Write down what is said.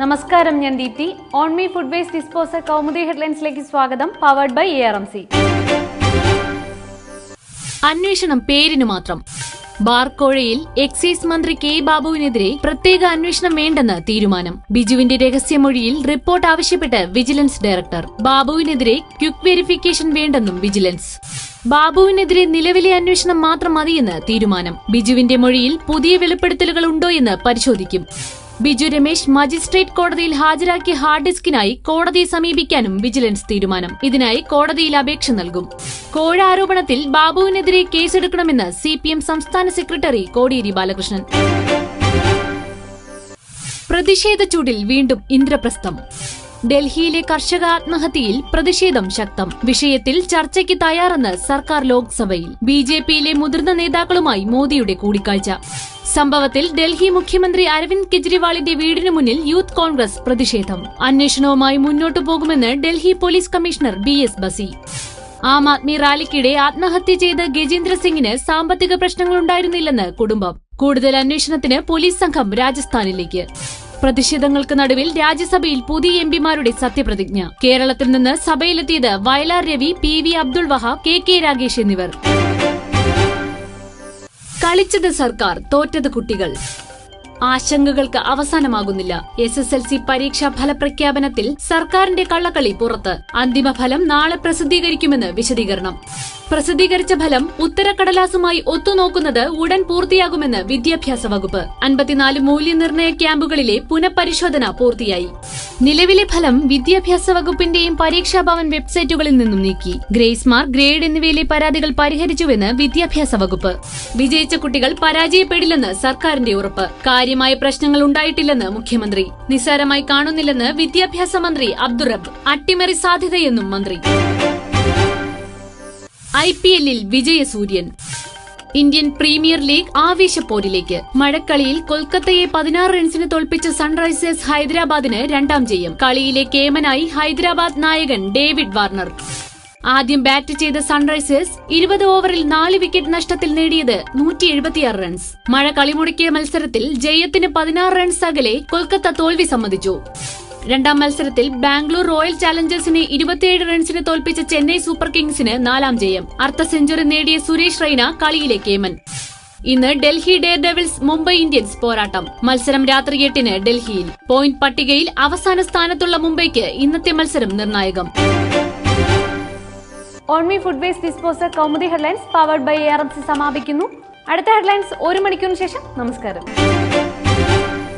നമസ്കാരം, ഞാൻ Deepthi. On me food waste disposal Kaumudi ഹെഡ്ലൈൻസിലേക്ക് സ്വാഗതം. Powered by ARMC. അന്വേഷണം പേരിനു മാത്രം. ബാർക്കോഴയിൽ എക്സൈസ് മന്ത്രി കെ ബാബുവിനെതിരെ പ്രത്യേക അന്വേഷണം വേണ്ടെന്ന് തീരുമാനം. ബിജുവിന്റെ രഹസ്യമൊഴിയിൽ റിപ്പോർട്ട് ആവശ്യപ്പെട്ട് വിജിലൻസ് ഡയറക്ടർ. ബാബുവിനെതിരെ ക്വിക്ക് വെരിഫിക്കേഷൻ വേണ്ടെന്നും വിജിലൻസ്. ബാബുവിനെതിരെ നിലവിലെ അന്വേഷണം മാത്രം മതിയെന്ന് തീരുമാനം. ബിജുവിന്റെ മൊഴിയിൽ പുതിയ വെളിപ്പെടുത്തലുകൾ ഉണ്ടോയെന്ന് പരിശോധിക്കും. ബിജു രമേശ് മജിസ്ട്രേറ്റ് കോടതിയിൽ ഹാജരാക്കിയ ഹാർഡ് ഡിസ്കിനായി കോടതിയെ സമീപിക്കാനും വിജിലൻസ് തീരുമാനം. ഇതിനായി കോടതിയിൽ അപേക്ഷ നൽകും. കോഴ ആരോപണത്തിൽ ബാബുവിനെതിരെ കേസെടുക്കണമെന്ന് CPM സംസ്ഥാന സെക്രട്ടറി കോടിയേരി ബാലകൃഷ്ണൻ. പ്രതിഷേധ ചൂടിൽ വീണ്ടും ഇന്ദ്രപ്രസ്ഥം. ഡൽഹിയിലെ കർഷക ആത്മഹത്യയിൽ പ്രതിഷേധം ശക്തം. വിഷയത്തിൽ ചർച്ചയ്ക്ക് തയ്യാറെന്ന് സർക്കാർ ലോക്സഭയിൽ. BJPയിലെ മുതിർന്ന നേതാക്കളുമായി മോദിയുടെ കൂടിക്കാഴ്ച. സംഭവത്തിൽ ഡൽഹി മുഖ്യമന്ത്രി അരവിന്ദ് കെജ്രിവാളിന്റെ വീടിനു മുന്നിൽ യൂത്ത് കോൺഗ്രസ് പ്രതിഷേധം. അന്വേഷണവുമായി മുന്നോട്ടു പോകുമെന്ന് Delhi police commissioner BS ബസി. Aam Aadmi റാലിക്കിടെ ആത്മഹത്യ ചെയ്ത ഗജേന്ദ്ര സിംഗിന് സാമ്പത്തിക പ്രശ്നങ്ങളുണ്ടായിരുന്നില്ലെന്ന് കുടുംബം. കൂടുതൽ അന്വേഷണത്തിന് പോലീസ് സംഘം രാജസ്ഥാനിലേക്ക്. പ്രതിഷേധങ്ങൾക്ക് നടുവിൽ രാജ്യസഭയിൽ പുതിയ MPമാരുടെ സത്യപ്രതിജ്ഞ. കേരളത്തിൽ നിന്ന് സഭയിലെത്തിയത് വയലാർ രവി, PV അബ്ദുൾ വഹാബ്, KK രാഗേഷ് എന്നിവർ. കളിച്ചത് സർക്കാർ, തോറ്റത് കുട്ടികൾ. ആശങ്കകൾക്ക് അവസാനമാകുന്നില്ല. SSLC പരീക്ഷാ ഫലപ്രഖ്യാപനത്തിൽ സർക്കാരിന്റെ കള്ളക്കളി പുറത്ത്. അന്തിമ ഫലം നാളെ പ്രസിദ്ധീകരിക്കുമെന്ന് വിശദീകരണം. പ്രസിദ്ധീകരിച്ച ഫലം ഉത്തരക്കടലാസുമായി ഒത്തുനോക്കുന്നത് ഉടൻ പൂർത്തിയാകുമെന്ന് വിദ്യാഭ്യാസ വകുപ്പ്. 54 മൂല്യനിർണ്ണയ ക്യാമ്പുകളിലെ പുനഃപരിശോധന പൂർത്തിയായി. നിലവിലെ ഫലം വിദ്യാഭ്യാസ വകുപ്പിന്റെയും പരീക്ഷാഭവൻ വെബ്സൈറ്റുകളിൽ നിന്നും നീക്കി. ഗ്രേസ് മാർക്ക്, ഗ്രേഡ് എന്നിവയിലെ പരാതികൾ പരിഹരിച്ചുവെന്ന് വിദ്യാഭ്യാസ വകുപ്പ്. വിജയിച്ച കുട്ടികൾ പരാജയപ്പെടില്ലെന്ന് സർക്കാരിന്റെ ഉറപ്പ്. കാര്യമായ പ്രശ്നങ്ങൾ ഉണ്ടായിട്ടില്ലെന്ന് മുഖ്യമന്ത്രി. നിസ്സാരമായി കാണുന്നില്ലെന്ന് വിദ്യാഭ്യാസ മന്ത്രി അബ്ദുൾ റബ്ബ്. അട്ടിമറി സാധ്യതയെന്നും മന്ത്രി. IPLൽ വിജയസൂര്യൻ. ഇന്ത്യൻ പ്രീമിയർ ലീഗ് ആവേശപ്പോരിലേക്ക്. മഴക്കളിയിൽ കൊൽക്കത്തയെ 16 റൺസിന് തോൽപ്പിച്ച സൺറൈസേഴ്സ് ഹൈദരാബാദിന് 2ാം ജയം. കളിയിലെ കേമനായി ഹൈദരാബാദ് നായകൻ ഡേവിഡ് വാർണർ. ആദ്യം ബാറ്റ് ചെയ്ത സൺറൈസേഴ്സ് 20 ഓവറിൽ 4 വിക്കറ്റ് നഷ്ടത്തിൽ നേടിയത് 176 റൺസ്. മഴ കളിമുടക്കിയ മത്സരത്തിൽ ജയത്തിന് 16 റൺസ് അകലെ കൊൽക്കത്ത തോൽവി സമ്മതിച്ചു. 2ാം മത്സരത്തിൽ ബാംഗ്ലൂർ റോയൽ ചാലഞ്ചേഴ്സിനെ 27 റൺസിന് തോൽപ്പിച്ച ചെന്നൈ സൂപ്പർ കിങ്സിന് 4ാം ജയം. അർദ്ധ സെഞ്ചുറി നേടിയ സുരേഷ് റെയ്ന കളിയിലെ കേമൻ. ഇന്ന് Delhi Dare Devils Mumbai Indians പോരാട്ടം. മത്സരം രാത്രി 8-ന് ഡൽഹിയിൽ. പോയിന്റ് പട്ടികയിൽ അവസാന സ്ഥാനത്തുള്ള മുംബൈക്ക് ഇന്നത്തെ മത്സരം നിർണായകം. On me food waste disposal Kaumudi headlines powered by ARMC സമാപിക്കുന്നു. അടുത്ത ഹെഡ്ലൈൻസ് 1 മണിക്കൂറിന് ശേഷം. നമസ്കാരം.